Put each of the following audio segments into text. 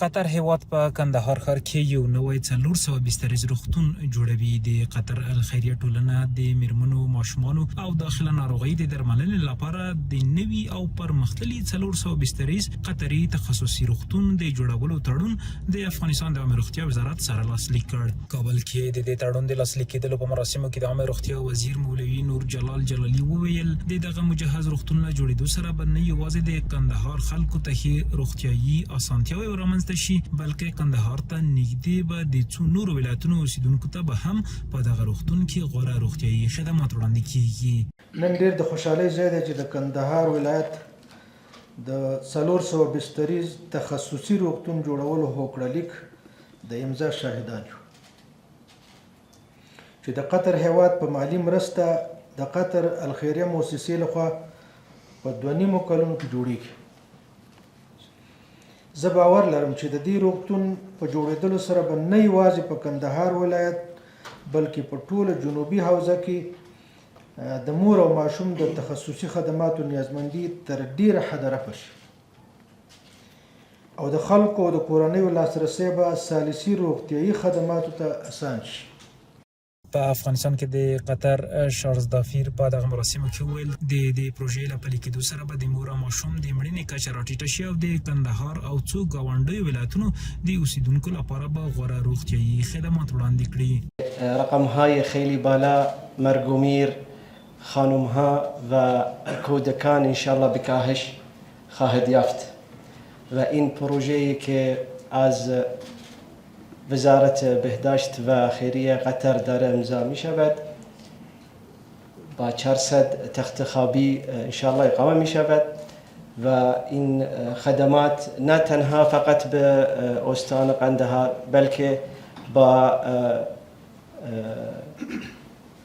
قطر هیواد په کندهار ښار کې یو نوی 400 بستریز روغتون جوړوي. د قطر الخیریه ټولنه د میرمنو، ماشومانو او داخله ناروغۍ د درملنې لپاره د نوي او پرمختللي 400 بستریز قطري تخصصي روغتون د جوړولو تړون د افغانستان د عامه روغتیا وزارت سره لاسلیک کړ. کابل کې د دې تړون د لاسلیک کېدلو په مراسمو کې د عامه روغتیا وزیر مولوي نور جلال جلالي وویل د دغه مجهز روغتون له جوړېدو سره به نه یوازې د کندهار خلکو ته ښې روغتیایي اسانتیاوې ورامنځته شي، بلکې کندهار ته نږدې به د څو نورو ولایتونو اوسیدونکو ته به هم په دغه روغتون کې غوره روغتیایي خدمات وړاندې کیږي. نن ډېر د خوشحالۍ ځای دی چې د کندهار ولایت د 400 بستریز تخصصي روغتون جوړولو هوکړه د امضا شاهدان یو، چې د قطر هیواد په مالی مرسته د قطر الخیریه موسسې لخوا په 2.5 کلونو کې جوړیږي. زه باور لرم چې د دې روغتون په جوړېدلو سره به نه یوازې په کندهار ولایت بلکې په ټوله جنوبي حوزه کې د مور او ماشوم د تخصصي خدماتو نیازمندي تر ډیره حده رفع شي او د خلکو او د کورنیو لاسرسی به سالسي روغتیایي خدماتو ته اسان شي. په افغانستان کې د قطر شارزدافیر په دغه مراسمو کې وویل د دې پروژې له پلي کېدو سره به د مور او ماشوم د مړینې کچه راټیټه شي او د کندهار او څو ګاونډیو ولایتونو د اوسیدونکو لپاره به غوره روغتیایي خدمات وړاندې کړي. رقم‌های خیلی بالا، مرگ و میر خانم‌ها و کودکان انشالله به کاهش خواهد یافت و این پروژه‌ای که از وزارت بهداشت و خیریه قطر داره امضا می شود با 400 تخت خوابی انشاءالله اقامه می شود و این خدمات نه تنها فقط به استان قندهار بلکه با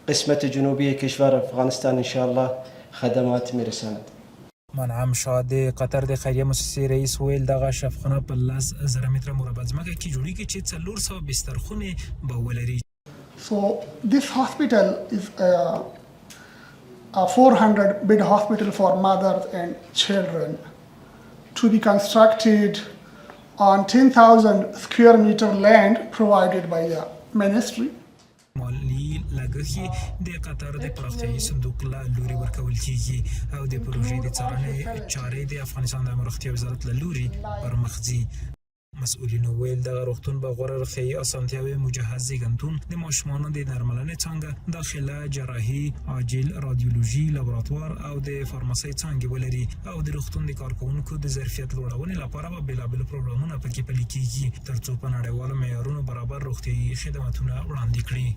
قسمت جنوبی کشور افغانستان انشاءالله خدمات می رساند. منعم شاه د قطر د خیریه مؤسسې رئیس ویل دغه شفاخانه په 10,000 متره مربع ځمکه کې جوړیږي چې 400 بسترخونې به ولري. So this hospital is a 400 bed hospital for mothers and children to be constructed on 10,000 square meter land provided by the ministry. مالی لګښت د قطر د پراختیایي صندوق له لوري ورکول کیږي او د پروژې د څارنې چارې د افغانستان د عامه روغتیا وزارت له لوري پرمخ ځي. مسؤلینو ویل دغه روغتون به غوره روغتیایي اسانتیاوې، مجهز زیږنتون، د ماشومانو د درملنې څانګه، داخله جراحي، عاجل رادیولوژي لابراتوار او د فارماسۍ څانګې ولري او د روغتون د کارکوونکو د ظرفیت لوړونې لپاره به بېلابېل پروګرامونه پکې پلي کیږي ترڅو په نړیوالو معیارونو برابر روغتیایي خدماتونه وړاندې کړي.